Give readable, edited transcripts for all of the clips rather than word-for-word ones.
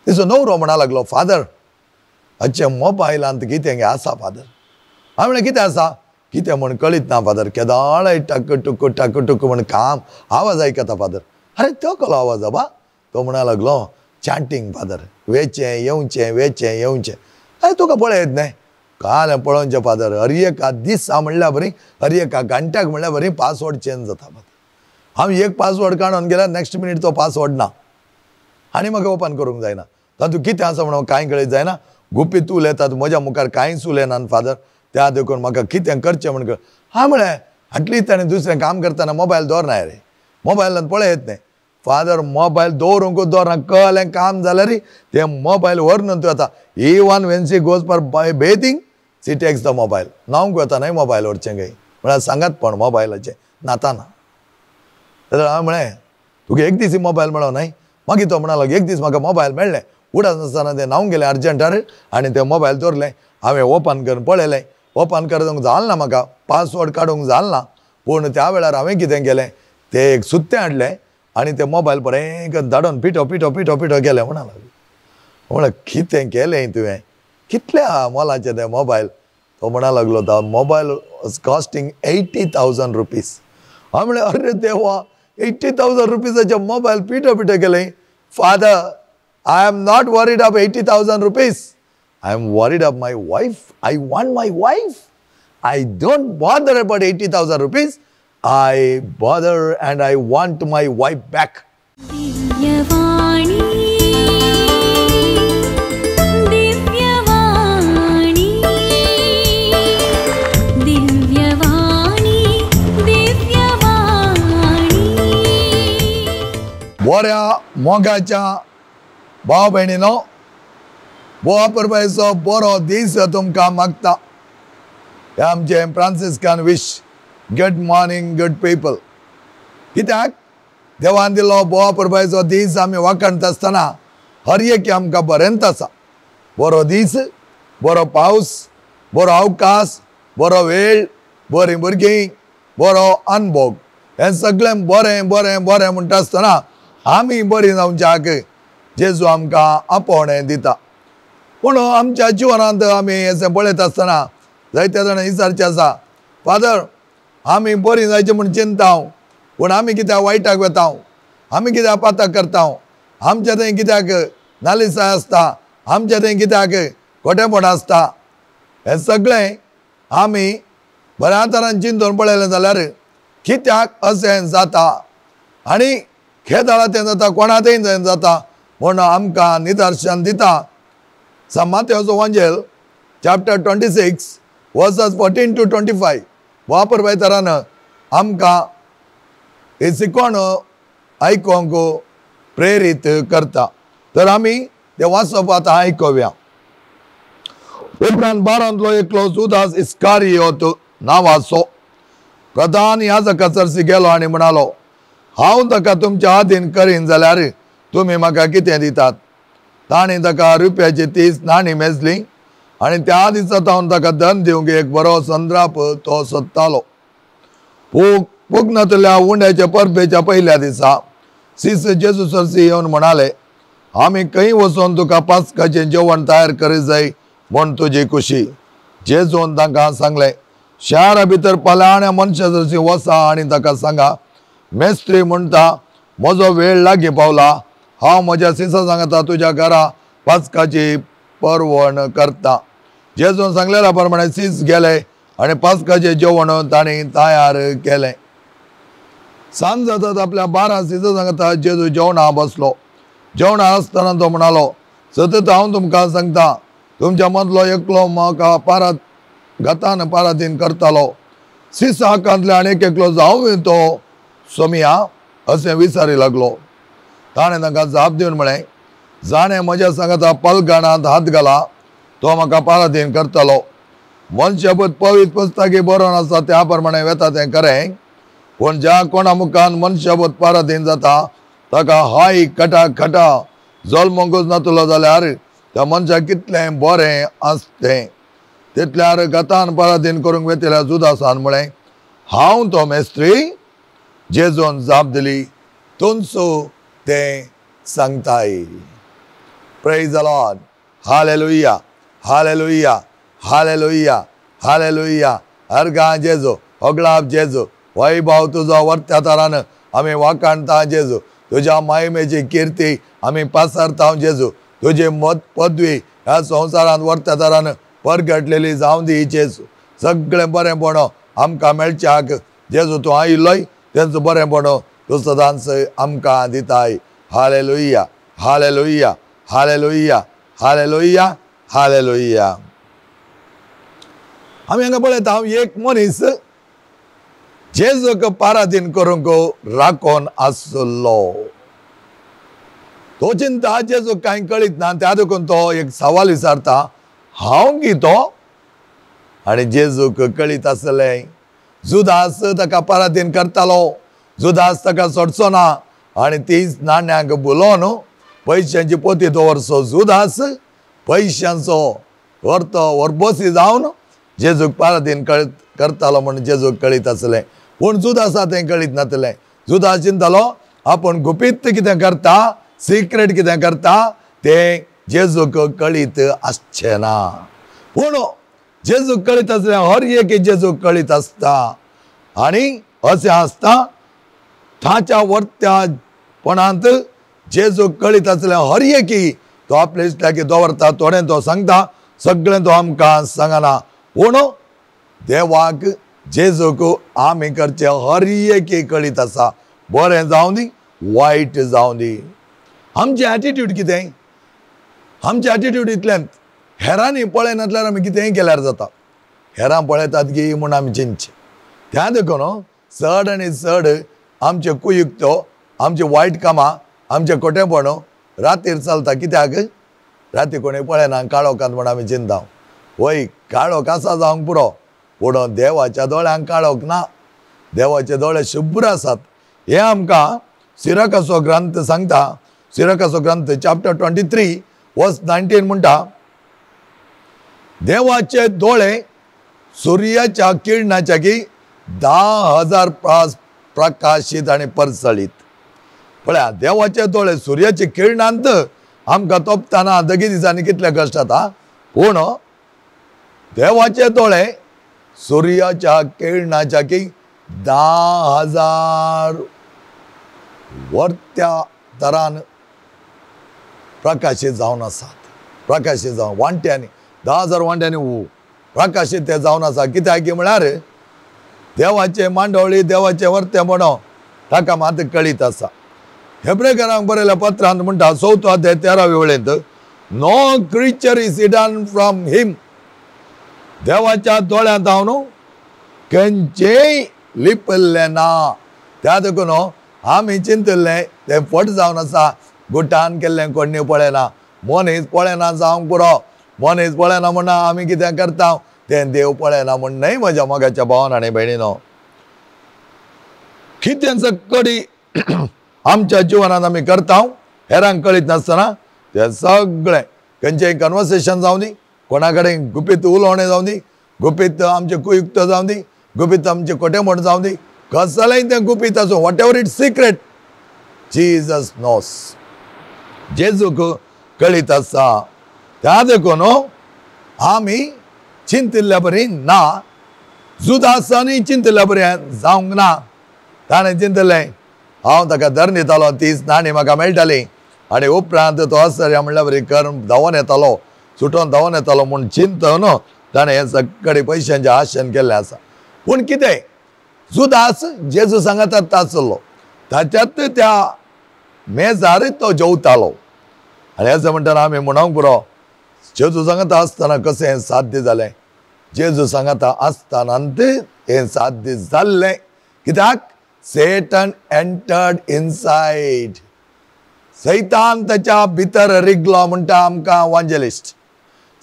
तिचो नवरो म्हणा लागलो फादर अच्छा मोबायलांत कितें आसा फादर. हांवें म्हणलें कितें आसा कितें म्हण कळीत ना फादर. केदाळ टक टुक म्हण काम आवाज आयकता फादर. अरे तो कसलो आवाज बा. तो म्हणा लागलो चॅन्टिंग फादर. वेचें येवचें वेचें येवचें. अरे तुका पळयत न्हय काल पळोवचें फादर. हर एका दिसा म्हणल्यार बरी हर एका घंट्याक म्हणल्यार बरी पासवर्ड चेंज जाता फादर. हांव एक पासवर्ड काडून गेल्यार नेक्स्ट मिनीट तो पासवर्ड ना आनी म्हाका ओपन करूंक जायना. तातूंत कितें आसा म्हणून कांय कळीत जायना. गुपीत उलयतात म्हज्या मुखार कांयच उलयना फादर. त्या देखून म्हाका कितें करचें म्हण कळ. हांव म्हळें एटलीस्ट ताणें दुसरें काम करतना मोबायल दवरनाय रे. मोबायलांत पळयत न्हय फादर. मोबायल दवरूंकूच दवरना. कळ्ळें काम जाल्यार ते मोबायल व्हरून तूं येता. Even when she goes for bathing she takes the mobile. न्हांवूंक वता न्हय मोबायल व्हरचें गई म्हळ्यार सांगात पण मोबायलाचें नाताना. जाल्यार हांवें म्हळें तुका एक दीस मोबायल मेळो न्हय. मागीर तो म्हणा लागलो एक दीस म्हाका मोबायल मेळ्ळें. उडत नासतना तें न्हांवूंक गेलें अर्जंटार आनी तें मोबायल दवरलें. हांवें ओपन करून पळयलें. ओपन करूंक जालें ना म्हाका. पासवर्ड काडूंक जालें ना. पूण त्या वेळार हांवें कितें केलें तें एक सुत्तें हाडलें आनी तें मोबायल बरें करून धाडून पिठो पिठो पिठो पिठो केलें म्हणा लागलो. म्हणलें कितें केलें तुवें कितल्या मोलाचें तें मोबायल. तो म्हणा लागलो the mobile was costing 80,000 rupees. हांवें म्हणलें अरे देवा 80,000 रुपीजाचें मोबायल पिठो पिठो केलें. Father I am not worried of 80,000 rupees. I am worried of my wife. I want my wife. I don't bother about 80,000 rupees. I bother and I want my wife back. Divyavani, Divyavani, Divyavani, Divyavani. बऱ्या मोगाच्या भाव भयणीनो बोवा परबायचो बरो दीस तुमकां मागता. हे आमचे Franciscan wish good morning good people. कित्याक देवान दिल्लो बोवा परबायचो दीस आमी वाखणटा आसतना हर एक आमकां बरेंत आसा. बरो दीस बरो पावस बरो अवकाश बरो वेळ बरीं भुरगीं बरो अनुभव हें सगळें बरें बरें बरें म्हणटा आसतना आमी बरीं जावच्याक जेजू आमकां आपोवणें दिता. पूण आमच्या जिवनांत आमी हें पळयत आसतना जायते जाण विचारचे आसा फादर आमी बरीं जायचें म्हूण चिंताव पूण आमी कित्याक वायटाक वता. आमी कित्याक पातक करता. आमच्या थंय कित्याक नालिसाय आसता. आमच्या थंय कित्याक खोटेपण आसता. हें सगळें आमी बऱ्या तरान चिंतून पळयलें जाल्यार कित्याक अशें जाता आनी खेदाळा तें जाता कोणा थंय जाता म्हूण आमकां निदर्शन दिता. St. Matthew's Evangel, chapter 26, verses 14 to 25. वापर तरान आमकां हे शिकवण आयकोंक प्रेरीत करता. तर आमी ते वाचप आतां आयकोवया. उपरांत बारांतलो एकलो जुदास इस्कारियोत नांवाचो प्रधान याजकासरशी गेलो आनी म्हणालो हांव ताका तुमच्या अधीन करीन जाल्यार तुमी म्हाका कितें दितात. ताणें ताका रुपयाची 30 नाणी मेजलीं आनी त्या दिसा हांव ताका धन दिवंक एक बरो संद्राप तो सोदतालो. पुग्नतल्या उंड्याच्या परबेच्या पयल्या दिसा सीस जेजू सरसी येवन म्हणाले आमी खंय वचून तुका पास्काचें जेवण तयार करीत जाय म्हूण तुजी खुशी. जेजून तांकां सांगलें शारा भितर पलाण्या मनशा सरसी वचा आनी ताका सांगा मेस्त्री म्हणटा म्हजो वेळ लागीं पावला. हांव म्हज्या सिसा सांगता तुज्या घरा पास्काची परवण करता. जेजून सांगलेल्या प्रमाणे सीस गेले आनी पास्काचें जेवण तांणी तयार केलें. सांज जातात आपल्या 12 सिसा सांगता जेजू जेवणा बसलो. जेवणा आसतना तो म्हणालो सतत हांव तुमकां सांगता तुमच्या मदलो एकलो म्हाका घातान पाराधीन करतालो. सिसा हाकांतले आनी एकलो जावं तो सोमिया अशें विचारी लागलो. ताणें तांकां जाप दिवन म्हळें जाणें म्हज्या सांगता पलगणांत हात घाला तो म्हाका पाराधीन करतलो. मनशापूत पवित्र पुस्तकी बरोवन आसा त्या प्रमाणे वेता तें खरें पूण ज्या कोणा मुखान मनशापूत पाराधीन जाता ताका हाय खटा खटा जल्मोंकूच नातलो जाल्यार त्या मनशाक कितलें बरें आसतें. तितल्यार गतान पाराधीन करूंक वेतिल्या जुदासान म्हळें हांव तो मेस्त्री. जेजून जाप दिली तुमचो तें सांगताय. Praise the Lord. Hallelujah. Hallelujah. Hallelujah. Hallelujah. अर्गा जेजू अगलाब जेजू वैभव तुझा वर्त्या तरान आम्ही वाकाणता जेजू तुझ्या महिमेची कीर्ती आम्ही पसरता जेजू तुझे मत पदवी ह्या संसारात वर्त्या तरान परगटलेली जाऊन दी जेजू सगळे बरेपण आमकां मेळच्याक जेजू तूं आयिल्लोय तेंचो बरेपण तूं सदांच आमकां दिताय hallelujah hallelujah hallelujah hallelujah hallelujah आम्ही हांगा पळयता एक मनीस जेजूक पाराधीन करूंक राखोन आसलो तो चिंता जेजूक कांय कळीत ना त्या देखून तो एक सवाल विचारता हांव कितो आनी जेजूक कळीत आसलें जुदास ताका पाराधीन करतालो जुदास ताका सोडचो ना आनी 30 नाण्यांक बुलोवन पयशांची पोती दवरचो जुदास पयशांचो वरबोसी जावन जेजूक पाराधीन करतालो म्हण जेजूक कळीत आसलें पूण जुदासा तें कळीत नासलें जुदास चिंतालो आपूण गुपीत कितें करता सिक्रेट कितें करता तें जेजूक कळीत आसचें ना पूण जेजूक कळीत आसलें हर एक जेजूक कळीत आसता आनी अशें आसता ताच्या वर्त्यापणांत जेजूक कळीत आसलें हर एकी तो आपले इश्टाकी दवरता थोडें तो सांगता सगळें तो आमकां सांगना पूण देवाक जेजूक आमी करचे हर एकी कळीत आसा बरें जावं दी वायट जावं दी आमचें एटिट्यूड कितें आमचें एटिट्यूड इतलेंच हेरांनी पळयनातल्यार आमी कितेंय केल्यार जाता हेरां पळयतात की म्हूण आमी चिंतचे त्या देखून चड आनी चड आमचे कुयुक्त्यो आमचे वायट कामां आमचें खोटेपण रातीर चलता कित्याक राती कोणी पळयना काळोखांत म्हूण आमी चिंता वय काळोख आसा जावंक पुरो पूण देवाच्या दोळ्यांक काळोख ना देवाचे दोळे शुभ्र आसात हे आमकां सिराकाचो ग्रंथ सांगता सिराकाचो ग्रंथ चॅप्टर 23 वर्स 19 म्हणटा देवाचे दोळे सूर्याच्या किरणाच्या की 10,000 प्रकाशीत आणि परसळीत पळया देवाचे दोळे सूर्याची किरणांत आमकां तोपतना दगी दिसांनी कितले कश्ट जाता पूण देवाचे दोळे सूर्याच्या किरणाच्या की 10,000 वर्त्या तरान प्रकाशीत जावन आसात प्रकाशीत जावन वांट्यांनी 10,000 वांट्यांनी प्रकाशीत ते जावन आसा कित्याक म्हळ्यार देवाचे मांडवळी देवाचे वर्तेपण ताका मात कळीत आसा हेब्रेकारांक बरयल्या पत्रांत म्हणटा 4 अध्याय 13 वेळेंत no creature is hidden from him देवाच्या दोळ्यांत हांव न्हू खंयचेय लिपल्लें ना त्या देखून आमी चिंतल्लें तें फट जावन आसा गुटान केल्लें कोणी पळयना मनीस पळयना जावंक पुरो मनीस पळयना म्हण आमी कितें करता तें देव पळयना म्हण न्हय म्हज्या मोगाच्या भावान आनी भयणीनो कितें सकडी आमच्या जिवनांत आमी करता हेरांक कळीत नासतना तें सगळें खंयचेय कन्वर्सेशन जावं दी कोणा कडेन गुपीत उलोवणें जावं दी गुपीत आमचें कुयुक्त जावं दी गुपीत आमचें खोटेपण जावं दी कसलेंय तें गुपीत आसूं whatever it's secret Jesus knows जेजूक कळीत आसा त्या देखून आमी चिंतिल्ल्या बरी ना जुदासांनी चिंतिल्ल्या बरी जावंक ना ताणें चिंतलें हांव ताका दर दितालो 30 नाणी म्हाका मेळटाली आनी उपरांत तो आसतल्या म्हणल्यार बरी कर धांवून येतालो सुटोन धांवून येतालो म्हूण चिंतून ताणें हें सगळें पयशांचें आशन केल्लें आसा पूण कितें जुदास जेजू सांगतात आसलो ताच्यात त्या मेजार तो जेवतालो आनी अशें म्हणटना आमी म्हणूंक पुरो जेजू सांगता आसतना कशें हें साध्य जालें जेजू सांगता आसतनांत हें साध्य जाल्लें कित्याक Satan entered inside. सैतान ताच्या भितर रिगलो म्हणटा आमकां इव्हांजेलिस्ट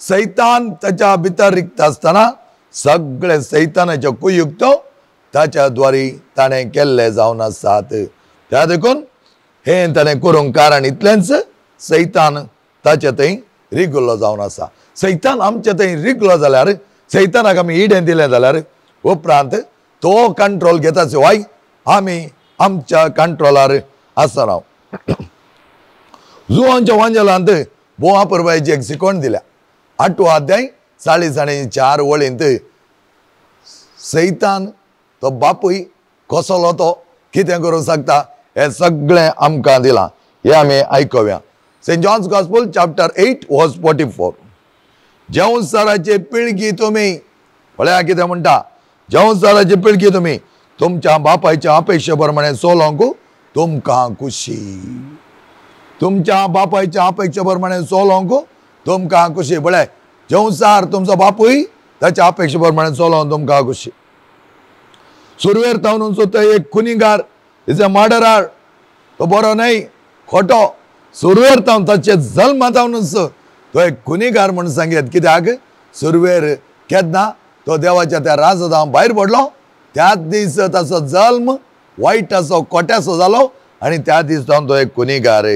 सैतान ताच्या भितर रिगता आसतना सगळे सैतानाचे कुयुक्त ताच्या द्वारी ताणें केल्ले जावन आसात त्या देखून हें ताणें करूंक कारण इतलेंच सैतान ताचे थंय रिगलो जावन आसा सैतान आमचे थंय रिगलो जाल्यार सैतानाक आमी इडेन दिलें जाल्यार उपरांत तो कंट्रोल घेता शिवाय आमी आमच्या कंट्रोलार आसना जुवांच्या वांजेलांत बोवा पुरवायची एक शिकवण दिल्या 8 अध्याय 40 वळींत सैतान तो बापूय कसलो तो कितें करूंक शकता हे सगळें आमकां दिलां हे आमी आयकुया सेंट जॉन्स गॉस्पेल चॅप्टर 8 वर्स 44 जेवणसाराची पिळगी तुमी पळया कितें म्हणटा जेवणसाराची पिळगी तुमी तुमच्या बापायच्या अपेक्षे प्रमाणे सोलोंक तुमकां खुशी तुमच्या बापायच्या अपेक्षे प्रमाणे सोलोंक तुमकां खुशी पळय जेवणसार तुमचो बापूय ताच्या अपेक्षे प्रमाणे सोलोवन तुमकां खुशी सुरवेर तावन तो एक खुनीगार इज अ मर्डरर तो बरो न्हय खोटो सुरवेर तावन ताचे जल्म तावनूच तो एक खुनीगार म्हणून सांगेत कित्याक सुरवेर केन्ना तो देवाच्या त्या राजदां भायर पडलो त्याच दीस ताचो जल्म वायट असो कोट्याचो जालो आनी त्या दीस तावन तो एक खुनीगार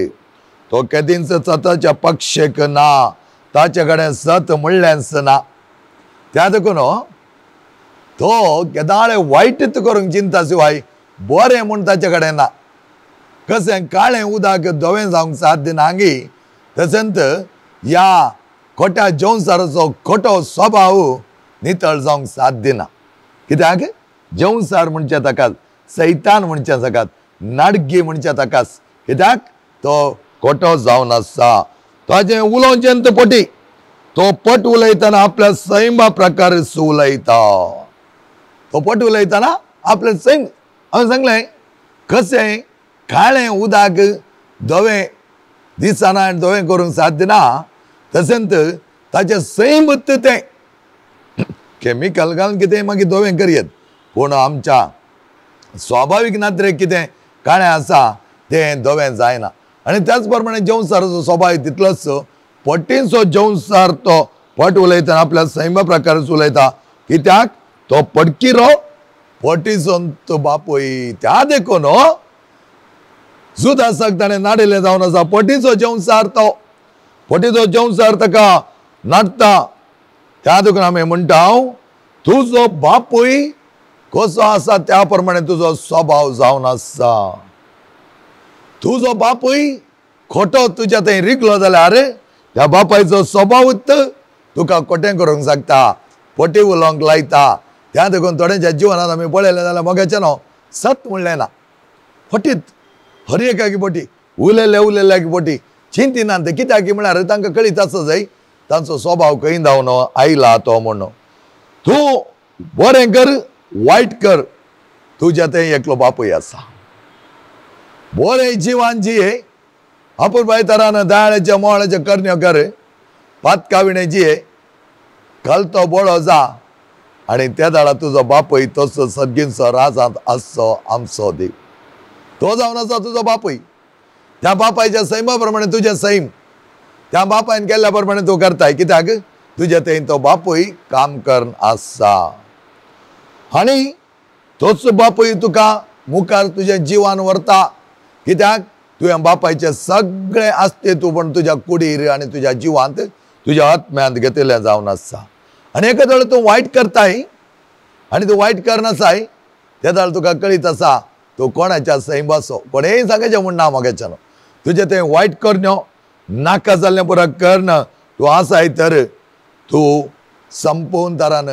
तो केदींच सताच्या पक्षेक ना ताचे कडेन सत म्हणलेंच ना त्या देखून तो केदाळे वायटच करूंक चिंता शिवाय बरें म्हूण ताचे कडेन ना कशें काळें उदक धवें जावंक साध्य नांगी तशेंच ह्या खोट्या जेवणसाराचो खोटो स्वभाव नितळ जावंक साध्य ना कित्याक जेवणसार म्हणचे ताकाच सैतान म्हणचे ताकाच नाडगी म्हणचे ताकाच कित्याक तो खोटो जावन आसा ताजें उलोवचें पोटी तो पट उलयतना आपल्या सैमा प्रकार उलयता तो पट उलयतना आपले सैम हांवें सांगलें कशें काळें उदक धवें दिसना धवें करूंक साध्य ना तशेंच ताचें सैमत तें केमिकल घालून कितें मागीर धवें करयत पूण आमच्या स्वाभावीक नात्रेक कितें काळें आसा तें धवें जायना आनी त्याच प्रमाणे जेवणसाराचो स्वभाव तितलोच पट्टीचो जेवणसार तो पट उलयतना आपल्या सैम प्रकार उलयता कित्याक तो पटकिरो पटीचो तो बापूय त्या देखून जुदासाक ताणें नाडिल्लें जावन आसा पटीचो जेवणसार तो पटीचो जेवणसार ताका नाडटा त्या देखून आमी म्हणटा तुजो बापूय कसो आसा त्या प्रमाणे तुजो स्वभाव जावन आसा तुजो बापूय खोटो तुज्या थंय रिगलो जाल्यार त्या बापायचो स्वभावच तुका खोटें करूंक शकता पटी उलोवंक लायता त्या देखून थोड्यांच्या जिवनांत आमी पळयलें जाल्यार मोग्याचें न्हू सत म्हणलें ना फटीत हर एकाकी पटी उलयल्या की पटी चिंतिनात ते कित्याक म्हळ्यार तांकां कळीत आसा जाय तांचो स्वभाव खंय जावन आयला तो म्हणून तूं बरें कर वायट कर तुज्या थंय एकलो बापूय आसा बरें जिवान जिये अपुरबाय तरान दयाळेचे मोळेचे कर्ण्य कर पातकाविणे जिये कलतो बळो जा आनी त्या दाडा तुजो बापूय तसो सर्गींचो राजांत आसचो आमचो देव तो जावन आसा तुजो बापूय त्या बापायच्या सैमा प्रमाणे तुजें सैम त्या बापायन केल्ल्या प्रमाणे तूं करताय कित्याक तुजे थंय तो बापूय काम करन आसा आनी तोच बापूय तुका मुखार तुजें जिवान व्हरता कित्याक तुवें बापायचे सगळें आस्ते तूं पण तुज्या कुडीर आनी तुज्या जिवांत तुज्या आत्म्यांत घेतिल्लें जावन आसा आनी एका वेळ तूं वायट करताय आनी तूं वायट करनासाय त्या दाळ तुका कळीत आसा तूं कोणाच्या सैम बसो कोणेय सांगचें म्हूण ना मोग्याचें न्हू तुजें थंय वायट करण्यो नाका जाल्लें पुरो कर्ण तूं आसाय तर तूं संपूर्ण तरान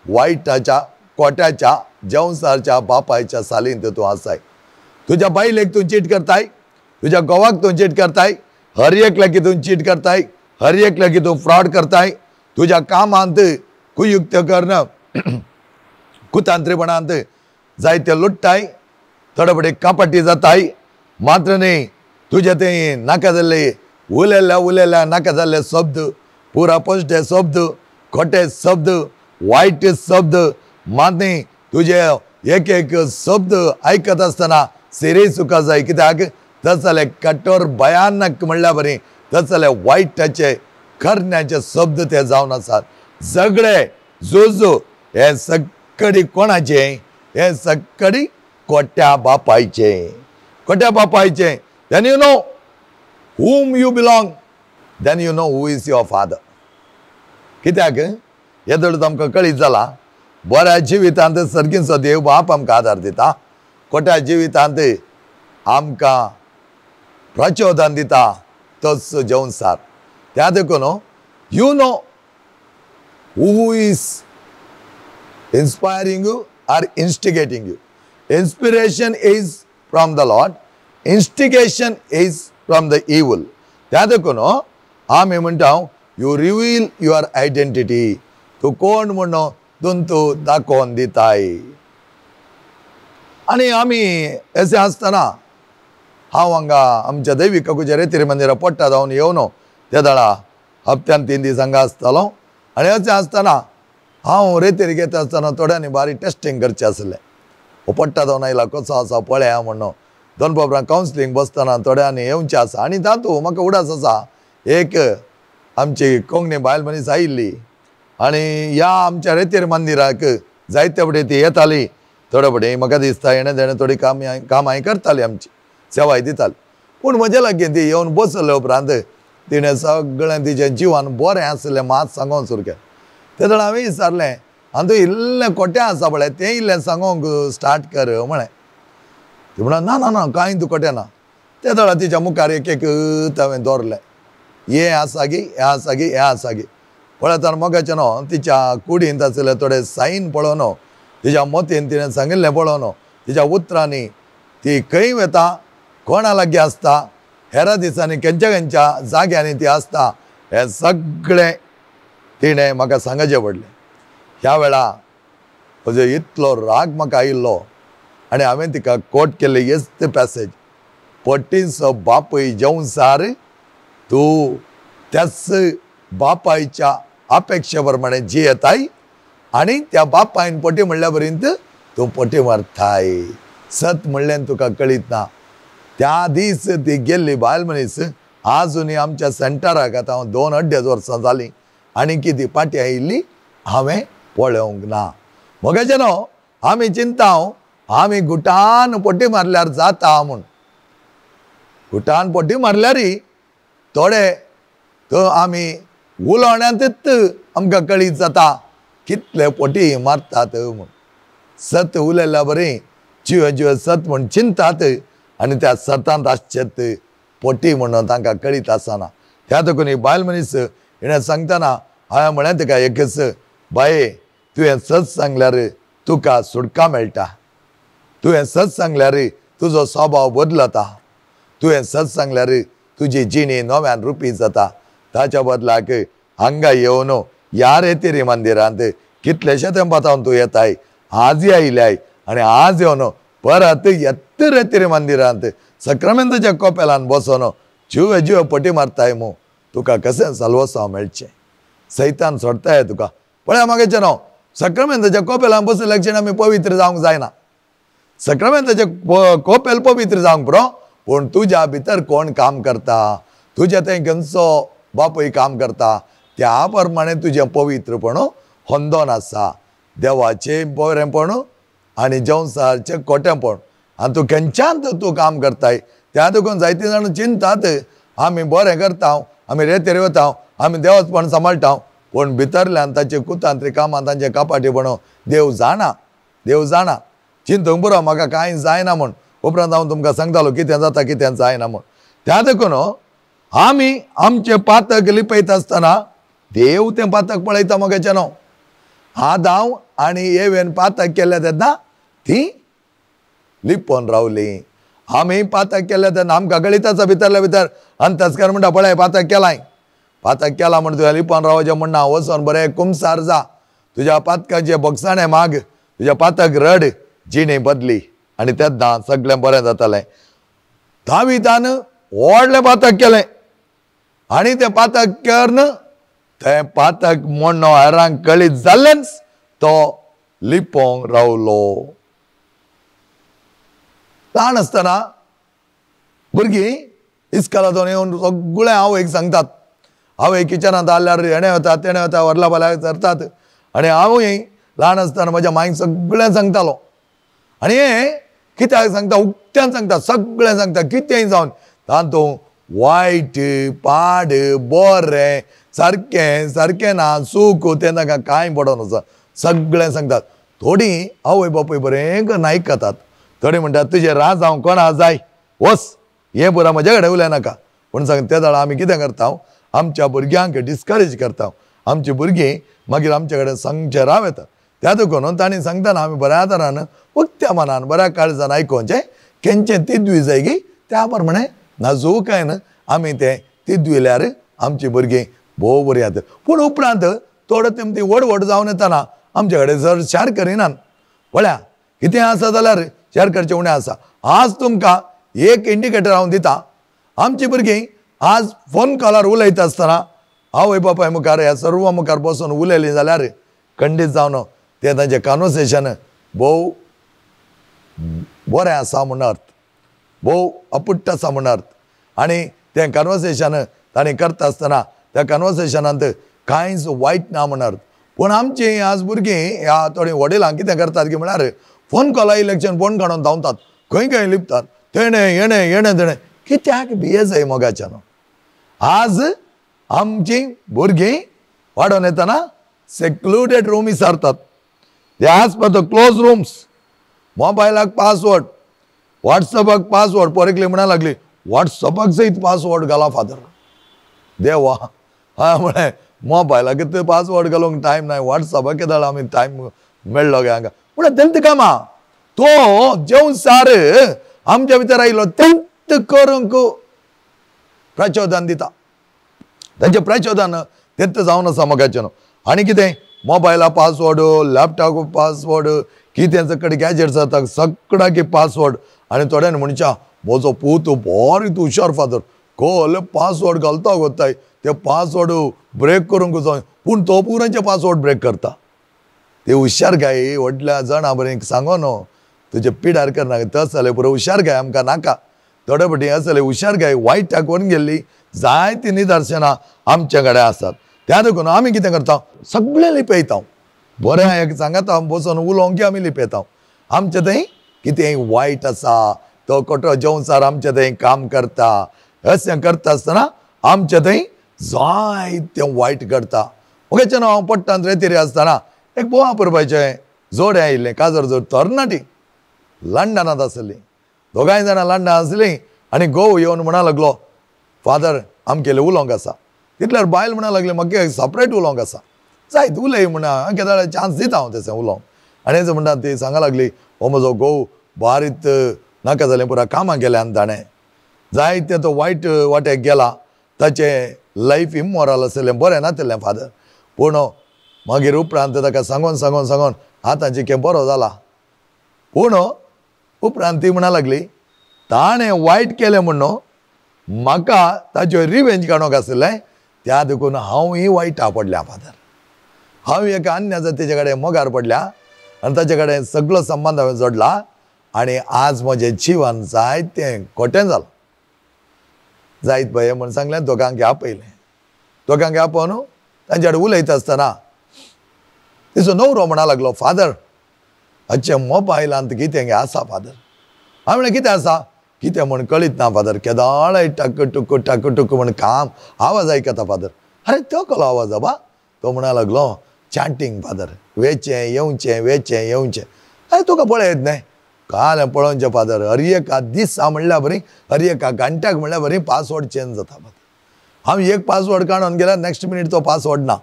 वायटाच्या कोट्याच्या जेवणसारच्या बापायच्या सालींत तूं आसाय तुज्या बायलेक तूं चीट करताय तुज्या घोवाक तूं चीट करताय हर एक लागीं तूं चीट करताय हर एक लागीं तूं फ्रॉड करताय तुज्या कामांत कुयुक्त कर्ण कुतांत्रीपणांत जायते लुट्टाय थोडे कापाटी जाताय मात्र न्ही तुजे थंय नाका जाल्ले उलयल्या नाका जाल्ले शब्द पुरा पश्टे शब्द खोटे शब्द वायट शब्द मात न्ही तुजे एक एक शब्द आयकत आसतना सिरीयस सुका जाय कित्याक तसले कठोर भयानक म्हणल्यार बरी तसले वायटाचे करण्याचे शब्द ते जावन आसात सगळे झुजू हे सक्कडी कोणाचे हे सक्कडी कोट्या बापायचे then you know whom you belong then you know who is your father कित्याक येदोळ आमकां कळीत जाला बऱ्या जिवितांत सर्गींचो देव बाप आमकां आदार दिता खोट्या जिवितांत आमकां प्रचोदन दिता तोच जेवणसार त्या देखून you know who is inspiring you or instigating you. Inspiration is from the Lord. Instigation is from the evil. त्या देखून आम्ही म्हणटा यू रिवील युअर आयडेंटिटी. तू कोण म्हणून दोन तू दाखोवन दिताय. आणि आम्ही असे असताना हांव हांगा आमच्या दैवीक काकूच्या रेतीर मंदिरा पडटा जावन येवन त्या दाळा हप्त्यान 3 दीस हांगा आसतालो. आनी अशें आसतना हांव रेतीर घेता आसतना थोड्यांनी बारीक टेस्टिंग करचें आसलें. हो पडटा जावन आयला कसो आसा पळया म्हणून दोन बाबरां कावन्सिलींग बसतना थोड्यांनी येवचें आसा. आनी तातूंत म्हाका उडास आसा एक आमची कोंकणी बायल मनीस आयिल्ली आनी ह्या आमच्या रेतीर मंदिराक जायते फुडें ती येताली. थोडे फुडें म्हाका दिसता हेणें तेणें थोडी काम हांवें करताली आमची सेवाय दिताली. पूण म्हजे लागीं ती येवन बसले उपरांत तिणें सगळें तिचें जिवान बरें आसलें मात सांगोंक सुरू केलें. ते थोडे हांवें विचारलें आनी तूं इल्लें कोटें आसा पळय तें इल्लें सांगोंक स्टार्ट कर म्हळें. ती म्हणून ना ना ना कांय तूं कोटें ना. ते थोडे तिच्या मुखार एक एक हांवें दवरलें. हें आसा गी हें आसा गी हें आसा गी पळयतना मोगाचें न्हू तिच्या कुडींत आसलें थोडे सायन पळोवन तिच्या मोतीन तिणें सांगिल्लें पळोवन तिच्या उतरांनी ती खंय वता कोणा लागीं आसता हेरा दिसांनी खंयच्या खंयच्या जाग्यांनी ती आसता हें सगळें तिणें म्हाका सांगचें पडलें. ह्या वेळा म्हजो इतलो राग म्हाका आयिल्लो आनी हांवें तिका कोट केल्लें हेच तें पॅसेज पट्टींचो बापूय जेवसार तूं त्याच बापायच्या अपेक्षे प्रमाणे जियेताय आनी त्या बापायन पोटी म्हणल्या पर्यंत तूं पोटी मारताय. सत म्हणलें तुका कळीत ना. त्या दीस ती गेल्ली बायल मनीस आजुनी आमच्या सेंटराक आतां 2-2.5 वर्सां जालीं आनी ती पाटी आयिल्ली हांवें पळोवंक ना. मोगाचें न्हू आमी चिंता आमी गुटान पोटी मारल्यार जाता म्हूण. गुटान पोटी मारल्यारय थोडे तो आमी उलोवण्यांतच आमकां कळीत जाता कितले पोटी मारतात म्हूण. सत उलयल्या बरें जीव सत म्हूण चिंतात आनी त्या सतान आसचेत पोटी म्हणून तांकां कळीत आसना. त्या देखून ही बायल मनीस हिणें सांगतना हांवें म्हळें तिका एकच बाये तुवें सत सांगल्यार तुका सुटका मेळटा. तुवें सत सांगल्यार तुजो स्वभाव बदलता. तुवें सत सांगल्यार तुजी जिणी नव्यान रुपी जाता. ताच्या बदलाक हांगा येवन ह्या रेतीरी मंदिरांत कितलेशे तेंपातावन तूं येताय. आज आयल्याय आनी आज येवन परत येत रेतीरी मंदिरांत सक्रामेंताच्या कोपेलान बसोन जीव पटी मारताय मू तुका कशें साल्वसांव मेळचें. सैतान सोडताय तुका. पळय मागेचें न्हू सक्रामेंताच्या कोपेलान बसले क्षण आमी पवित्र जावंक जायना. सक्रामेंताचे कोपेल पवित्र जावंक पुरो पूण तुज्या भितर कोण काम करता तुजें तें खंयचो बापूय काम करता त्या प्रमाणे तुजें पवित्रपण होंदोन आसा. देवाचें बरेंपण आनी जेवसारचें खोटेंपण आनी तूं खंयच्यान तूं काम करताय. त्या देखून जायतीं जाण चिंतात आमी बरें करता आमी रेतीर वता आमी देवचपण सांबाळटा पूण भितरल्यान ताचें कुतांत्री कामां तांचें कापाटीपण देव जाणा. चिंतूंक पुरो म्हाका कांय जायना म्हूण उपरांत हांव तुमकां सांगतालो कितें जाता कितें जायना म्हूण. त्या देखून आमी आमचें पातक लिपयत आसतना देव तें पातक पळयता मोगाचें न्हू. आदांव आनी एवेन पातक केलें तेन्ना ती लिपोवन रावलीं. आमी पातक केलें तेन्ना आमकां कळीत आसा भितरल्या भितर अंतस्कर म्हणटा पळय पातक केला म्हण तुवें लिपोवन रावचें म्हणना. वचोन बरें कुमसार जा तुज्या पातकाचें बोगसाणें माग तुज्या पातक रड जिणी बदली आनी तेन्ना सगळें बरें जातलें. दाविदान व्हडलें पातक केलें आनी तें पातक करन तें पातक म्हणो हेरांक कळीत जाल्लेंच तो लिपोंक रावलो. ल्हान आसतना भुरगीं इस्कॉलांतून येवन सगळें आवयक सांगतात. आवय किचनांत आल्यार हेणें वता तेणें वता व्हरला बाल्याक सरतात आनी हांवूय ल्हान आसतना म्हज्या मांयक सगळें सांगतालो. आनी हें कित्याक सांगता उक्त्यान सांगता सगळें सांगता कितेंय जावन तातूंत वायट पाड बरें सारकें ना सूख तें ताका कांय पडोन वचा सगळें सांगतात. थोडीं आवय बापूय बरें करून आयकतात. थोडीं म्हणटात तुजें राज हांव कोणा जाय वस हें पुरो म्हजे कडेन उलय नाका. पूण सांग त्या दाळा आमी कितें करता आमच्या भुरग्यांक डिस्करेज करता. आमची भुरगीं मागीर आमचे कडेन सांगचे राव येता. त्या देखून तांणी सांगतना आमी बऱ्या तरान उक्त्या मनान बऱ्या काळजान आयकोवचें. केंचे तिदवी जाय गी त्या प्रमाणे नाजूकायन आमी ते तिदविल्यार आमची भुरगीं भोव बरीं जाता. पूण उपरांत थोडो तेम ती व्हड जावन येतना आमचे कडेन जर शेअर करिनात. पळया कितें आसा जाल्यार शेअर करचें उणें आसा. आज तुमकां एक इंडिकेटर हांव दिता. आमची भुरगीं आज फोन कॉलार उलयता आसतना आवय बापाय मुखार ह्या सर्व मुखार बसून उलयलीं जाल्यार खंडीत जावन तें तांचें कन्वर्सेशन भोव बरें आसा म्हूण अर्थ, भोव अपुट्ट आसा म्हूण अर्थ. आनी तें कन्वर्सेशन तांणी करता आसतना त्या कन्वर्सेशनांत कांयच वायट ना म्हूण अर्थ. पूण आमची आज भुरगीं ह्या थोडीं वडिलां कितें करतात की म्हळ्यार फोन कॉला इलेक्शन फोन काडून धांवतात, खंय खंय लिपतात, तेणें येणें तेणें कित्याक भिये जाय मोगाच्यान. आज आमची भुरगीं वाडोवन येतना सेक्लुडेड रूम विचारतात. They ask for the close rooms. मोबायलाक पासवर्ड, वॉट्सॅपाक पासवर्ड. पोरकली म्हणा लागली वॉट्सॅपाक सयत पासवर्ड घाला फादर. देवा हा म्हळें मोबायलाक पासवर्ड घालूंक टायम नाय, वॉट्सॅपाक केदाळ आमी टायम मेळ्ळो गे हांगा. म्हळ्यार तेंत कामा तो जेवन सार आमच्या भितर आयलो तेंत करूंक प्रचोदन दिता. तांचें प्रचोदन तेंत जावन आसा मोगाचें. आनी कितें मोबायला पासवर्ड, लॅपटॉप पासवर्ड, कितें कडेन गॅजेट्स जाता सगळ्याक पासवर्ड. आनी थोड्यांनी म्हणच्या म्हजो पूत बरो हुशार फादर, खोल पासवर्ड घालता गोताय, ते पासवर्ड ब्रेक करूंक जाय. पूण तो पुरांचे पासवर्ड ब्रेक करता. ते हुशार गाय व्हडल्या जाणा बरें सांगो न्हू तुजे पिडार करना. तस जाल्यार पुरो हुशार गाय आमकां नाका. थोडे फावटी अशें जाल्यार हुशार गाय वायटाक व्हरून गेल्ली जायतीं निदर्शनां आमचे कडेन आसात. त्या देखून आमी कितें करता सगळें लिपयता. बरें एक सांगाता बसून उलोवंक आमी लिपयता. आमचे थंय कितें वायट आसा तो कोटो जेवसार आमचे थंय काम करता. अशें करता आसतना आमचे थंय जायतें वायट घडटा. ओकेच्यान हांव पडटांत रेतीर आसतना एक बोवा पुरबायचें जोड आयिल्लें काजर जोड तरणाटी लंडनांत आसलीं. दोगांय जाणां लंडनांत आसलीं आनी घोव येवन म्हणा लागलो फादर आमगेलें उलोवंक आसा. तितल्यार बायल म्हणा लागली म्हाका सपरेट उलोवंक आसा. जायत उलय म्हणा केदाळ चान्स दिता हांव तें उलोवंक. आनी अशें म्हणटा ती सांगा लागली हो म्हजो घोव बारीत नाका जालें पुरा कामाक गेल्यान ताणें जायतें तो वायट वाटेक गेला. ताचें लायफ इमोरल आसलें बरें नासलें फादर. पूण मागीर उपरांत ताका सांगून आतां कें बरो जाला. पूण उपरांत ती म्हणा लागली ताणें वायट केलें म्हणून म्हाका ताचेर रिवेंज काडूंक आसलें. त्या देखून हांवूय वायटा पडल्या फादर. हांव एका अन्य जातीचे कडेन मोगार पडल्या आनी ताचे कडेन सगळो संबंद हांवें जोडला. आनी आज म्हजें जिवन जायतें खोटें जालां. जायत भये म्हूण सांगलें दोगांक आपयलें. दोगांक आपोवन तांचे कडेन उलयता आसतना तिचो न्हवरो म्हणा लागलो फादर हाचे मोबायलांत कितें गे आसा फादर. हांवें म्हणलें कितें आसा कितें म्हूण कळीत ना फादर. केदाळ टक टुक म्हूण काम आवाज आयकता फादर. अरे तो कसलो आवाज बा. तो म्हणा लागलो चॅटिंग फादर. वेचें येवचें वेचें येवचें. अरे तुका पळयत न्हय काल पळोवचें फादर. हर एका दिसा म्हणल्यार बरी हर एका घंट्याक म्हणल्यार बरी पासवर्ड चेंज जाता फादर. हांव एक पासवर्ड काडून गेल्यार नेक्स्ट मिनीट तो पासवर्ड ना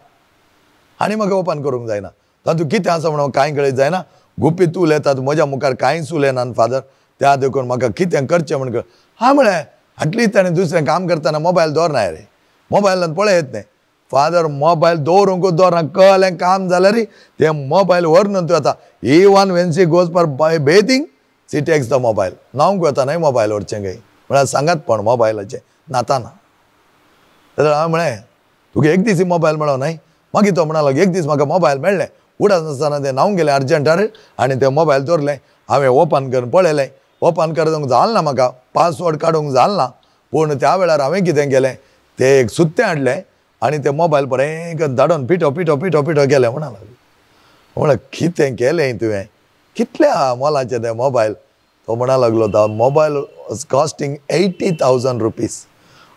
आनी म्हाका ओपन करूंक जायना. तातूंत कितें आसा म्हणून कांय कळीत जायना. गुपीत उलयतात म्हज्या मुखार कांयच उलयनात फादर. त्या देखून म्हाका कितें करचें म्हूण कळ. हांव म्हळें एटलीस्ट ताणें दुसरें काम करतना मोबायल दवरनाय रे. मोबायलांत पळयत न्हय फादर. मोबायल दवरूंकूच दवरना. कहलें काम जाल्यार ते मोबायल व्हरून तूं येता. Even when she goes for bathing she takes the mobile. न्हांवूंक वता न्हय मोबायल व्हरचें गे म्हळ्यार सांगात पण मोबायलाचें नाताना. जाल्यार हांवें म्हळें तुका एक दीस मोबायल मेळो न्हय. मागीर तो म्हणा लागलो एक दीस म्हाका मोबायल मेळ्ळें. उडत नासतना तें न्हांवूंक गेलें अर्जंटार आनी तें मोबायल दवरलें. हांवें ओपन करून पळयलें. ओपन करूंक जालें ना म्हाका. पासवर्ड काडूंक जालें ना. पूण त्या वेळार हांवें कितें केलें तें एक सुत्तें हाडलें आनी तें मोबायल बरें करून धाडून पिठो केलें म्हणा लागलें. म्हळ्यार कितें केलें तुवें कितल्या मोलाचें तें मोबायल. तो म्हणा लागलो the mobile was costing 80,000 rupees.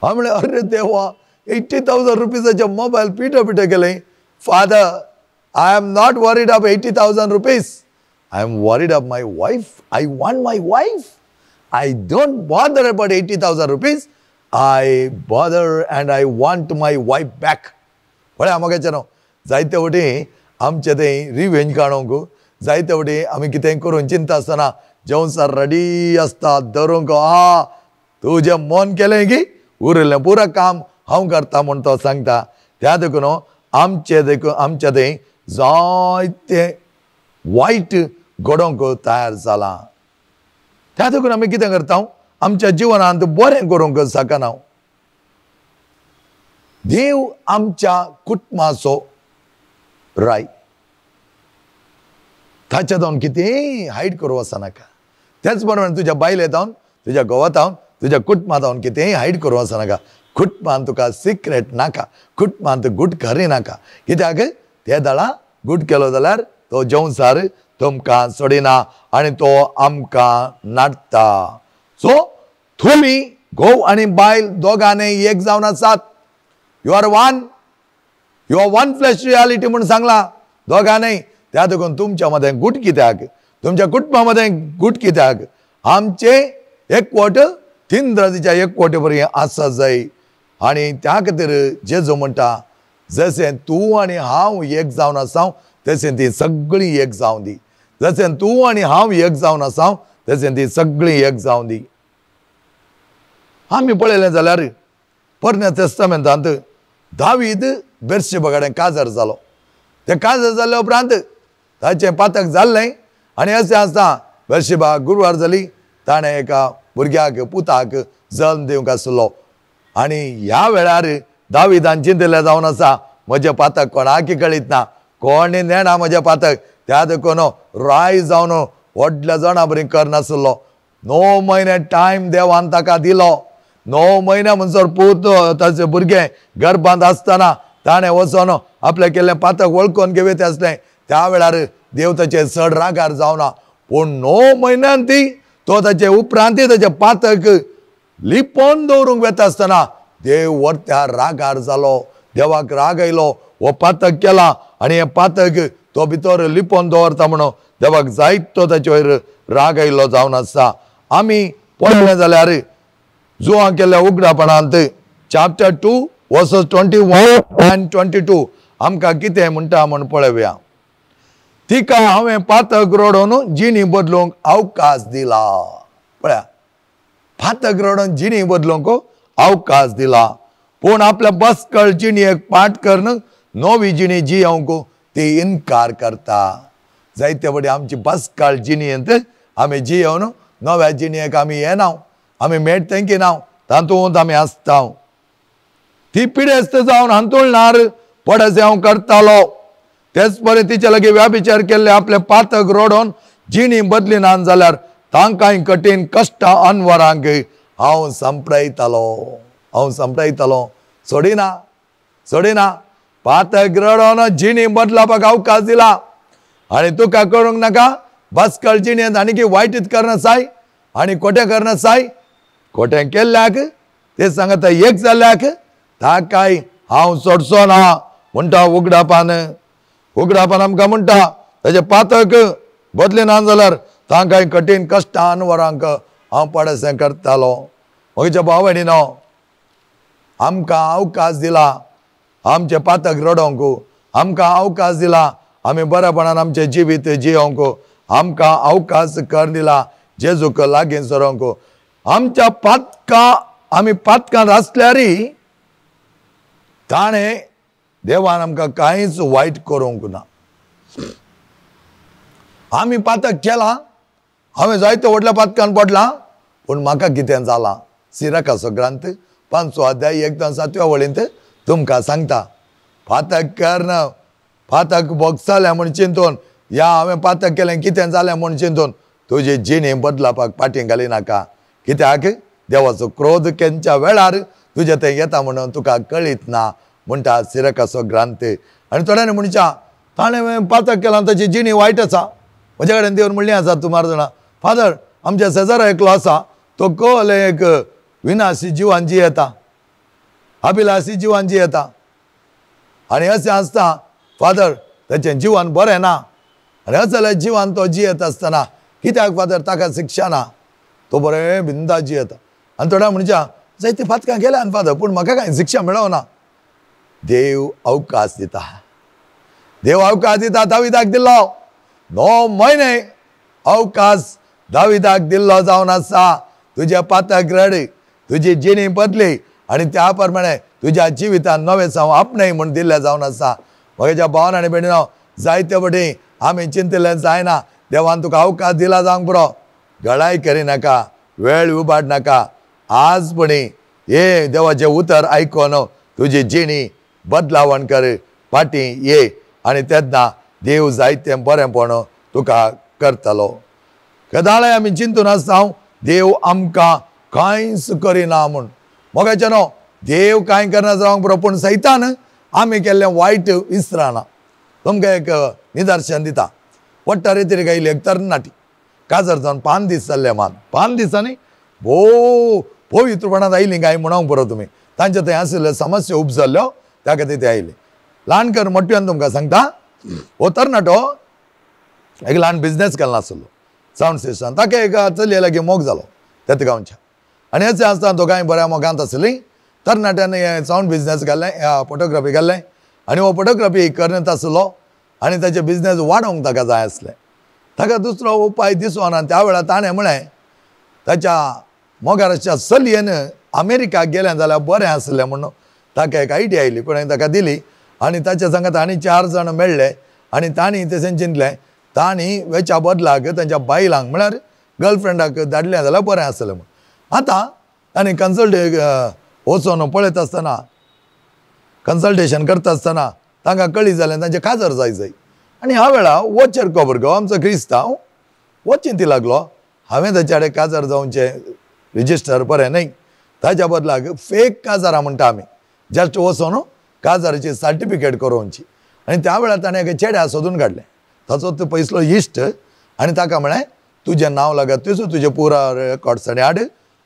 हांवें म्हणलें अरे देवा 80,000 रुपीजाचें मोबायल पिठो केलें. Father I am not worried of 80,000 rupees. I am worried of my wife. I want my wife. I don't bother about 80,000 rupees. I bother and I want my wife back. पळय म्हाका चनो जायते वटी आमचे ते revenge काडूंक जायते वटी आमी कितें करून चिंता आसतना जेवण रेडी आसता धरूंक तुजें मन केलें की उरलें पुरा काम हांव करता म्हूण तो सांगता त्या देखून आमचे ते जायते वायट घडोवंक तयार जालां त्या देखून आमी कितें करता आमच्या जिवनांत बरें करूंक शकना देव आमच्या कुटुंबाचो राय ताचे जावन कितेंय हायड करूं वचनाका तेच प्रमाणे तुज्या बायलेंत तुज्या घोवात तुज्या कुटुंबांत कितेंय हायड करूं वचनाका कुटुंबांत तुका सिक्रेट नाका कुटुंबांत गूट करिनाका कित्याक ते दाळा गूट केलो जाल्यार तो जेवसार तुमकां सोडिना आनी तो आमकां नाडटा सो तुमी घोव आनी बायल दोगांनी एक जावन आसात you are one flesh reality म्हूण सांगलां दोगांनी त्या देखून तुमच्या मदें गूट कित्याक तुमच्या कुटुंबा मदें गूट कित्याक आमचे एकवट तीन रातीच्या एकवटे बरी आसा जाय आनी त्या खातीर जेजू म्हणटा जशें तूं आनी हांव एक जावन आसा तशें ती सगळीं एक जावं दी जशें तूं आनी हांव एक जावन आसा तशें ती सगळीं एक जावं दी आमी पळयलें जाल्यार पोरण्या तेस्तामेंतांत दावीद बेर्शेबा कडेन काजार जालो ते काजार जाल्ले उपरांत ताचें पातक जाल्लें आनी अशें आसता बेर्शेबा गुरवार जाली ताणें एका भुरग्याक पुताक जल्म दिवंक आसलो आनी ह्या वेळार दाविदान चिंतलें जावन आसा म्हजें पातक कोणाकी कळीत ना कोणी नेणा म्हजें पातक त्या देखून राय जावन व्हडल्या जाणा बरी करनासलो 9 म्हयने टायम देवान ताका दिलो 9 म्हयने म्हणसर पूत ताचें भुरगें गर्भांत आसतना ताणें वचोन आपलें केल्लें पातक वळखून घेवयत आसलें त्या वेळार देव ताचे चड रागार जावना पूण 9 म्हयन्यान ती तो ताचे उपरांत ताचें पातक लिपोवन दवरूंक वेता आसतना देव वर्त्या रागार जालो देवाक राग आयलो हो पातक केला आनी हें पातक तो भितर लिपोवन दवरता म्हणून देवाक जायतो ताचे वयर राग आयलो जावन आसा आमी पळयलें जाल्यार जुवां केल्ल्या उगडापणांत चॅप्टर 2 वर्सेस 21 and 22 आमकां कितें म्हणटा म्हूण पळोवया तिका हांवें पातक रडोवन जिणी बदलूंक अवकाश दिला पळया पातक रडोवन जिणी बदलूंक अवकाश दिला पूण आपल्या बसकळ जिणयेक पाठ करून नवी जिणी जियोंक ती इन्कार करता जायते फावटी आमची बसकाळ जिणयेंत आमी जियोवन नव्या जिणयेक आमी येना आमी मेळटें की ना तातूंत आमी आसता ती पिडेस्त जावन हांतुळणार पडसे हांव करतालो तेच परेन तिचे लागीं व्याभिचार केल्ले आपले पातक रडोवन जिणी बदलिना जाल्यार तांकांय कठीण कश्ट अनवरांक हांव संपयतालो सोडिना पातक रडोवन जिणी बदलापाक अवकाश दिला आनी तुका करूंक नाका बसकळ जिणेंत आनी वायटीत करना जाय आनी खोटें करना जाय खोटें केल्ल्याक ते सांगता एक जाल्ल्याक ताकाय हांव सोडचो ना म्हणटा उगडापान आमकां म्हणटा ताचें पातक बदलिना जाल्यार तांकांय कठीण कश्ट अनवरांक हांव पडसें करतालो म्हज्या भाव भयणीनो आमकां अवकाश दिला आमचें पातक रडोवंक आमकां अवकाश दिला आमी बरेपणान आमचें जिवीत जियोंक आमकां अवकाश कर दिला जेजूक लागीं सरोंक आमच्या आमी पातकांत आसल्यारय ताणें देवान आमकां कांयच वायट करूंक ना आमी पातक केलां हांवें जायत्या व्हडल्या पातकान पडलां पूण म्हाका कितें जालां सिराकाचो ग्रंथ 5 अध्याय 1-7 वळींत तुमकां सांगता पातक करना पातक भोगसालें म्हूण चिंतून या हांवें पातक केलें कितें जालें म्हूण चिंतून तुजी जिणी बदलापाक फाटीं घालिनाका कित्याक देवाचो क्रोध केन्च्या वेळार तुजें तें येता म्हणून तुका कळीत ना म्हणटा सिराकाचो ग्रंथ आनी थोड्यांनी म्हणच्या ताणें पातक केलां ताची जिणी वायट आसा म्हजे कडेन देवन म्हणलें आसा तुमार जाणां फादर आमच्या शेजारा एकलो आसा तो कल एक विनाशी जिवान जियेता अभिलाशी जिवान जियेता आनी अशें आसता फादर ताचें जिवन बरें ना आनी अशें जाल्यार जिवान तो जियेत आसतना कित्याक फादर ताका शिक्षा ना तो बरें बिंदास जियेता आनी थोड्या म्हणच्या जायती फातकां केल्यान फादर, पूण म्हाका कांय शिक्षा मेळोना. देव अवकाश दिता. देव अवकाश दिता. दाविदाक दिल्लो 9 म्हयने अवकाश दाविदाक दिल्लो जावन आसा. तुजे पातक रड, तुजी जिणी बदली आनी त्या प्रमाणे तुज्या जिवितान नवें जावं आपणें म्हूण दिल्लें जावन आसा. म्हज्या भावान आनी भयणीनो, जायते वटी आमी चिंतिल्लें जायना. देवान तुका अवकाश दिला जावंक पुरो. गळाय करिनाका, वेळ उबाड नाका. आज पुणी हे देवाचें उतर आयकोन तुजी जिणी बदलावण कर, फाटीं ये आनी तेन्ना देव जायतें बरेंपण तुका करतलो. केदाळे आमी चिंतून आसता देव आमकां कांयच करिना म्हूण. मोगाचेनो देव कांय करना जावंक पुरो, पूण सैतान आमी केल्लें वायट विसरना. तुमकां एक निदर्शन दिता. पट्टा रेतीर गायली एक तरणाटी काजर जावन 5 दीस जाल्ले मान. 5 दिसांनी भोव पवित्रपणांत आयली गाय म्हणूंक पुरो तुमी. तांचे थंय आशिल्ल्यो समस्या उपजल्ल्यो, त्या खातीर ते आयले. ल्हानकर मोठ्यान तुमकां सांगता, हो तरणाटो एक ल्हान बिझनेस केल्लो नासलो सावंड सिस्टम. ताका एक चलये लागीं मोग जालो तेत गांवच्या. आनी अशें आसतना दोगांय बऱ्या मोगांत आसलीं. तरणाट्यान हें सावंड बिझनेस केल्लें, फोटोग्राफी केल्लें आनी हो फोटोग्राफी करत आसलो आनी ताचें बिझनेस वाडोवंक ताका जाय आसलें. ताका दुसरो उपाय दिसोना. त्या वेळार ताणें म्हळें ताच्या मोगाराच्या चलयेन अमेरिकाक गेलें जाल्यार बरें आसलें म्हणून ताका एक आयडिया आयली. कोणें ताका दिली आनी ताच्या सांगात आनी 4 जाण मेळ्ळे आनी तांणी तशें चिंतलें तांणी वेच्या बदलाक तांच्या बायलांक म्हळ्यार गर्लफ्रेंडाक धाडलें जाल्यार बरें आसलें म्हणून. आतां तांणी वचून पळयत आसतना, कन्सल्टेशन करता आसतना तांकां कळ्ळी जालें तांचें काजर जाय. आनी ह्या वेळार वचर खबर गो आमचो क्रिस्तांव वो चिंती लागलो, हांवें ताचे कडेन काजर जावचें रिजिस्टर बरें न्हय, ताच्या बदलाक फेक काजरां म्हणटा आमी, जस्ट वचून काजराची सर्टिफिकेट करोवची. आनी त्या वेळार ताणें एका चेड्या सोदून काडलें. ताचो तो पयसलो इश्ट आनी ताका म्हळें तुजें नांव लागत थंयसून तुजें पुरा रेकॉर्ड्स आनी हाड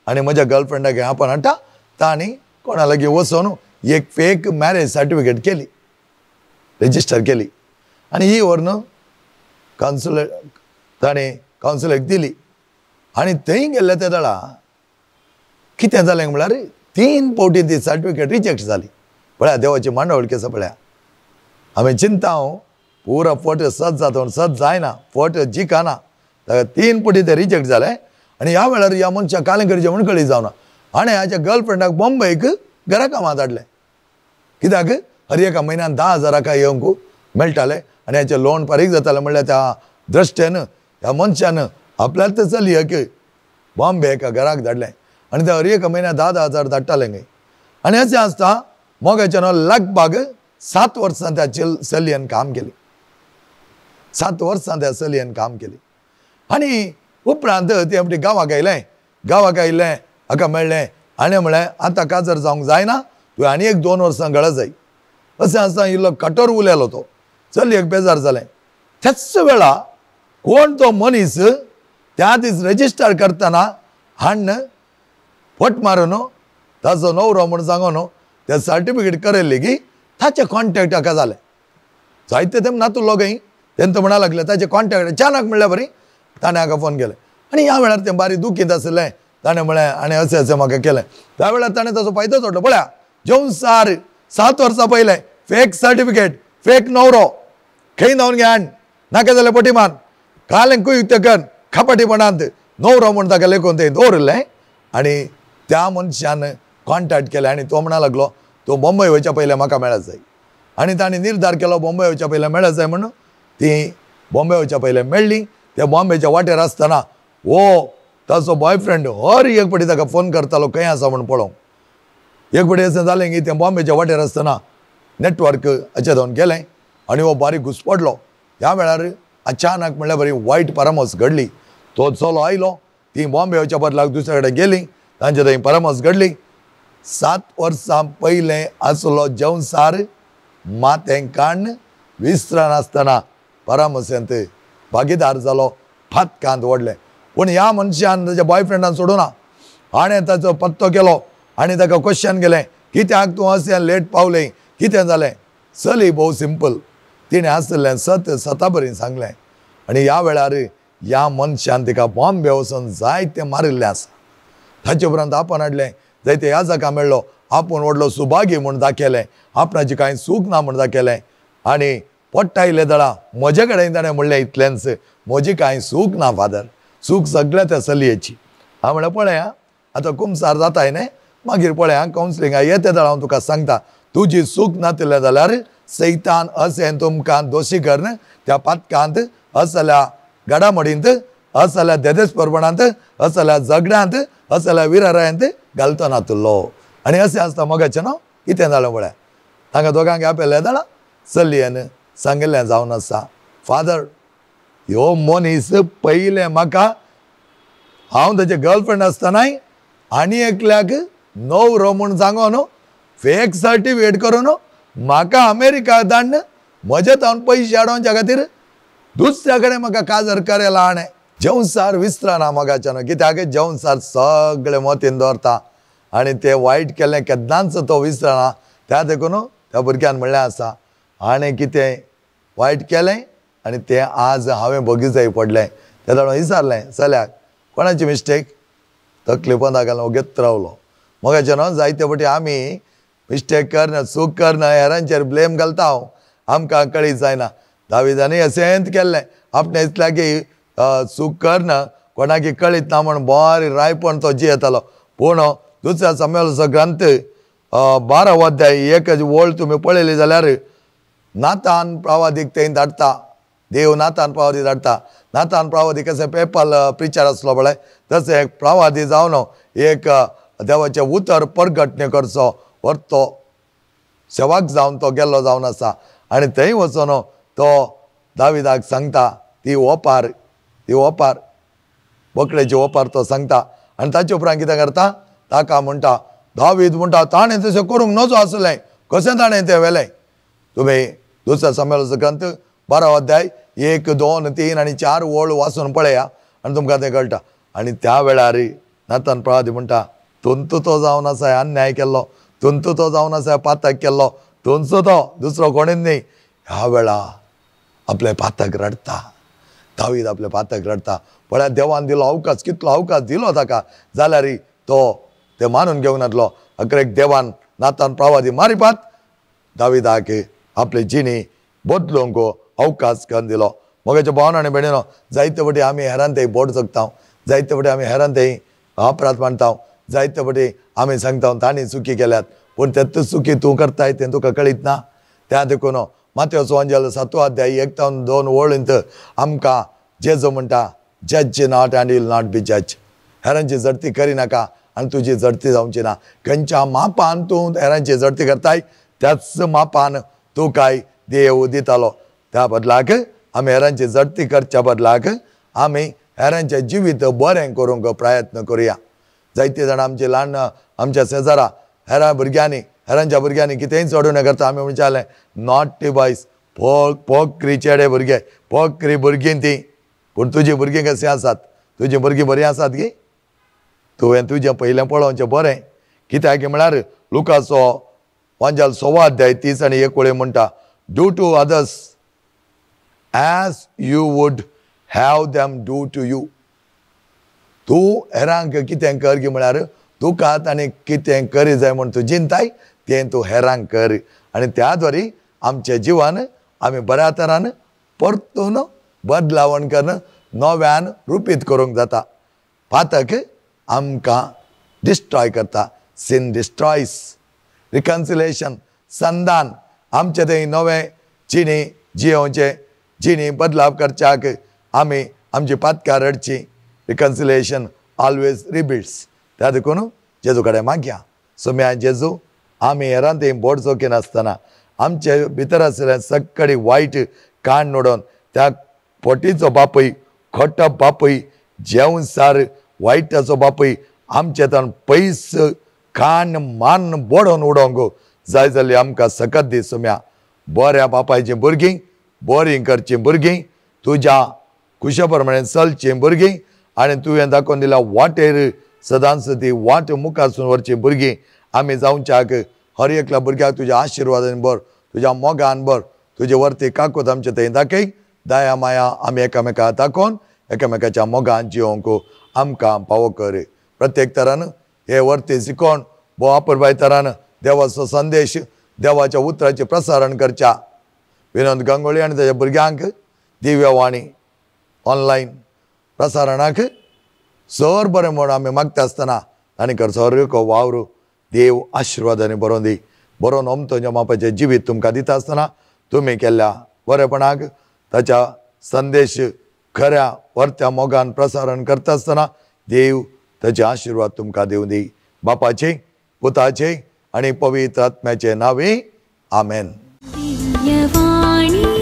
आनी म्हज्या गर्लफ्रेंडाक हें आपण हाडटा. तांणी कोणा लागीं वचून एक फेक मॅरेज सर्टिफिकेट केली, रेजिस्टर केली आनी ही व्हरून ताणें कावन्सिलेक दिली. आनी थंय गेल्ले त्या वेळा कितें जालें म्हळ्यार 3 फावटी ती सर्टिफिकेट रिजेक्ट जाली. पळया देवाची मांडवळ केसा पळया. आमी चिंता पुरो फोटो सज जाता सज जायना, फोटो जिखाना. ताका 3 फावटी ते रिजेक्ट जाले. आनी ह्या वेळार ह्या मनशाक कालें करचें म्हूण कळ्ळी जावना. आनी हाच्या गर्लफ्रेंडाक बॉम्बेक घरा कामाक धाडलें. कित्याक हर एका म्हयन्यान 10,000 येवंक मेळटालें आनी हाचें लोन फारीक जातालें. म्हणल्यार त्या दृश्टेन ह्या मनशान आपल्याच चलयेक बॉम्बे एका घराक धाडलें आनी ते हर एका म्हयन्याक 10,000 धाडटालें खंय. आनी अशें आसता मोगाचें लगभग 7 वर्सां त्या चलयेन काम केलें. 7 वर्सां त्या चलयेन काम केलें. आनी उपरांत ती आपली गांवाक आयलें, हाका मेळ्ळें आनी म्हळें आतां काजर जावंक जायना, तुवें आनी एक 2 वर्सां गळत जाय. अशें आसता इल्लो कठोर उलयलो तो. चलयेक बेजार जालें. त्याच वेळा कोण तो मनीस त्या दीस रेजिस्टर करतना हाडून फट मारून ताचो नवरो म्हूण सांगून तें सर्टिफिकेट करेल्ली की ताचे कॉन्टॅक्ट हाका जाले. जायते तें नातुल्लो खंय तेंचो म्हणा लागले ताचे कॉन्टॅक्ट अचानक म्हणल्यार बरी ताणें हाका फोन केले. आनी ह्या वेळार तें बारी दुखीत आसलें. ताणें म्हळें आनी अशें म्हाका केलें. त्या वेळार ताणें ताचो फायदो जोडलो. पळया जेवन 7 वर्सां पयलें फेक सर्टिफिकेट, फेक नवरो खंय नावन घे हाड, नाका जाल्यार पटीमान कालें कुयक तेकन खापाटीपणांत नवरो म्हूण ताका लेखून थंय दवरलें. आनी त्या मनशान कॉन्टॅक्ट केलें आनी तो म्हणा लागलो तो बॉम्बे वयच्या पयलें म्हाका मेळत जाय. आनी ताणें निर्धार केलो बॉम्बे वयच्या पयलें मेळत जाय म्हणून. ती बॉम्बे वयच्या पयलें मेळ्ळी. ते बॉम्बेच्या वाटेर आसतना हो ताचो बॉयफ्रेंड हर एक फावटी ताका फोन करतालो खंय आसा म्हूण पळोवंक. एक फावटी अशें जालें की तें बॉम्बेच्या वाटेर आसतना नेटवर्क हाचे जावन गेलें आनी हो बारीक घुस्पडलो. ह्या वेळार अचानक म्हणल्यार बरी वायट परामर्श घडली. तो चलो आयलो, ती बॉम्बे वयच्या बदलाक दुसरे कडेन गेली, तांचे थंय परामर्श घडली. 7 वर्सां पयलें आसलो जेवसार मातें काडून विसरनासतना परामर्शांत भागीदार जालो, फातकांत ओडलें. पूण ह्या मनशान ताच्या बॉयफ्रेंडान सोडूना. हाणें ताचो पत्तो केलो आनी ताका क्वेश्चन केलें कित्याक तूं अशें लेट पावलें, कितें जालें. चली भोव सिंपल, तिणें आसलें सता बरी सांगलें. आनी ह्या वेळार ह्या मनशान तिका बॉम्बे वचून जायतें मारिल्लें आसा. ताचे उपरांत आपण हाडलें जायते ह्या जाका मेळ्ळो आपूण व्हडलो सुभागी म्हूण दाखयलें आपणाची कांय सूख ना म्हूण दाखयलें आनी पोट्टा इल्ले दळा म्हजे कडेन ताणें म्हणलें इतलेंच म्हजी कांय सूख ना फादर सूख सगळ्या त्या चलयेची हांव म्हणलें पळय आं आतां कुमसार जाताय न्ही मागीर पळय आं कावन्सिलिंगा येते दळा हांव तुका सांगता तुजी सूख नातिल्लें जाल्यार सैतान अशें तुमकां दोशी करन त्या पातकांत असल्या घडामोडींत असल्या देदेसपरपणांत असल्या झगड्यांत असल्या विरारायांत घालतो नातुल्लो आनी अशें आसता मोगाचें न्हू कितें जालें पळय तांकां दोगांक आपयलें जाणा चलयेन सांगिल्लें जावन आसा फादर ह्यो मनीस पयलें म्हाका हांव ताचे गर्लफ्रेंड आसतनाय आनी एकल्याक न्हवरो म्हूण सांगोन फेक सर्टिफिकेट करून म्हाका अमेरिका धाडन म्हजे तावन पयशे हाडोवच्या खातीर दुसऱ्या कडेन म्हाका काजर करेला हाणें जेवणसार विसरना मोगाचें न्हू कित्याक जेवणसार सगळें मोतीन दवरता आनी तें वायट केल्लें केन्नाच तो विसरना त्या देखून त्या भुरग्यान म्हणलें आसा हाणें कितें वायट केलें आनी तें आज हांवें भोगीचें पडलें तें ताणें विचारलें चल्याक कोणाची मिस्टेक तकली पंदा घालून ओगेत रावलो मोगाचें न्हू जायते फावटी आमी मिस्टेक करना चूक करना हेरांचेर ब्लेम घालता हांव आमकां कळीत जायना दाविदानी अशेंच केल्लें आपणें दिसल्यार की चूक करना कोणाकी कळीत ना म्हूण बरें रायपण तो जियेतालो पूण दुसऱ्या सामुएलाचो ग्रंथ 12 अध्याय 1 ओळ तुमी पळयली जाल्यार नातान प्रवादीक थंय धाडटा देव नातान प्रवादी धाडटा नातान प्रवादी कशें पेपल प्रिचर आसलो पळय तसो एक प्रवादी जावन एक देवाचें उतर परगटणे करचो व्हरतो सेवाक जावन तो गेल्लो जावन आसा आनी थंय वचून तो दाविदाक सांगता ती ओपार बोकडेची ओपार तो सांगता आनी ताचे उपरांत कितें करता ताका म्हणटा दावीद म्हणटा ताणें तशें करूंक नजो आसलें कशें ताणें तें व्हेलें तुमी दुसऱ्या सामुएलाचो ग्रंथ 12 अध्याय 1, 2, 3 आनी 4 ओळ वाचून पळया आनी तुमकां तें कळटा आनी त्या वेळार नातान प्रवादी म्हणटा तुंतू तो जावन आसा अन्याय केल्लो तुंतू तो जावन आसा पातक केल्लो तुमचो तो दुसरो कोणीच न्ही ह्या वेळा आपले पातक रडता दावीद आपले पातक रडता पळय देवान दिलो अवकाश कितलो अवकाश दिलो ताका जाल्यार तो ते मानून घेवन येतलो अकरेक देवान नातान प्रवादी मारिपात दाविदाक आपली जिणी बदलूंक अवकाश करून दिलो मोगाच्या भावना आनी भयणीनो जायते फावटी आमी हेरांतय बोट जगता जायते फावटी आमी हेरांतय अपराध मानता जायते फावटी आमी सांगता तांणी चुकी केल्यात पूण तेच चुकी तूं करताय तें तुका कळीत ना त्या देखून माथ्याचो अंजल 7 अध्याय 1 ते 2 ओळींत आमकां जेजू म्हणटा जज not and will not be जज हेरांची जडती करिनाका आनी तुजी जडती जावची ना खंयच्या मापान तूं हेरांची जडती करताय त्याच मापान तूं काय देव दितालो त्या बदलाक आमी हेरांची जडती करच्या बदलाक आमी हेरांचें जिवीत बरें करूंक प्रयत्न करुया जायते जाणां आमचे ल्हान आमच्या शेजारा हेरांच्या भुरग्यांनी कितेंय चडूं करता आमी विचारलें नॉटी बॉयज पोकरी चेडे भुरगे पोकरी भुरगीं तीं पूण तुजीं भुरगीं कशीं आसात तुजीं भुरगीं बरीं आसात गी तुवें तुजें पयलें पळोवचें बरें कित्याक म्हळ्यार लुकाचो अंजल 6 अध्याय 30 आनी 1 ओळी म्हणटा do to others as you would have them do to you तूं हेरांक कितें कर गी म्हळ्यार तुका ताणें कितें करी जाय म्हूण तूं चिंताय तें तूं हेरांक कर आनी त्या द्वारे आमचें जिवन आमी बऱ्या तरान परतून बदलावण करून नव्यान रुपीत करूंक जाता पातक आमकां डिस्ट्रॉय करता sin destroys reconciliation संदान आमचे थंय नवे जिणी जियोवचे जिणी बदलाव करच्याक आमी आमची पातकां रडची रिकन्सिलेशन ऑलवेज रिबिल्ड्स त्या देखून जेजू कडेन मागया सोम्या जेजू आमी हेरांत बोट चौकी नासतना आमचे भितर आसलें सगळी वायट काण नोडोवन त्या पोटीचो बापूय खोटो बापूय जेवणसार वायटाचो बापूय आमचे तन पयस कान मान बोडोवन उडोवंक जाय जाल्यार आमकां सकत दी सोम्या बऱ्या बापायचीं भुरगीं बोरीं करचीं भुरगीं तुज्या कुशा प्रमाणे चलचीं भुरगीं आनी तुवें दाखोवन दिल्या वाटेर सदांच ती वाट मुखारसून व्हरचीं भुरगीं आमी जावच्याक हर एकल्या भुरग्याक तुज्या आशिर्वादान भर तुज्या मोगान भर तुजे वर्ती काकूत आमचे थंय दाखय दया माया आमी एकामेकाक दाखोवन एकामेकाच्या मोगान जियोवंक आमकां फावो कर प्रत्येक तरान हे वरती शिकोवन वापरबाय तरान देवाचो संदेश देवाच्या उतराचे प्रसारण करच्या विनोद गंगोळी आनी ताच्या भुरग्यांक दिव्यवाणी ऑनलायन प्रसारणाक सर बरें म्हूण आमी मागता आसतना आनी सर वावर देव आशिर्वादांनी बरोवन दी बरोवन अमतो मापाचें जिवीत तुमकां दिता आसतना तुमी केल्ल्या बरेपणाक ताच्या संदेश खऱ्या वर्त्या मोगान प्रसारण करता आसतना देव ताचे आशिर्वाद तुमकां दिवं दी बापाचे पुताचे आनी पवित्र आत्म्याचे नांवे आमेन. दिव्यवाणी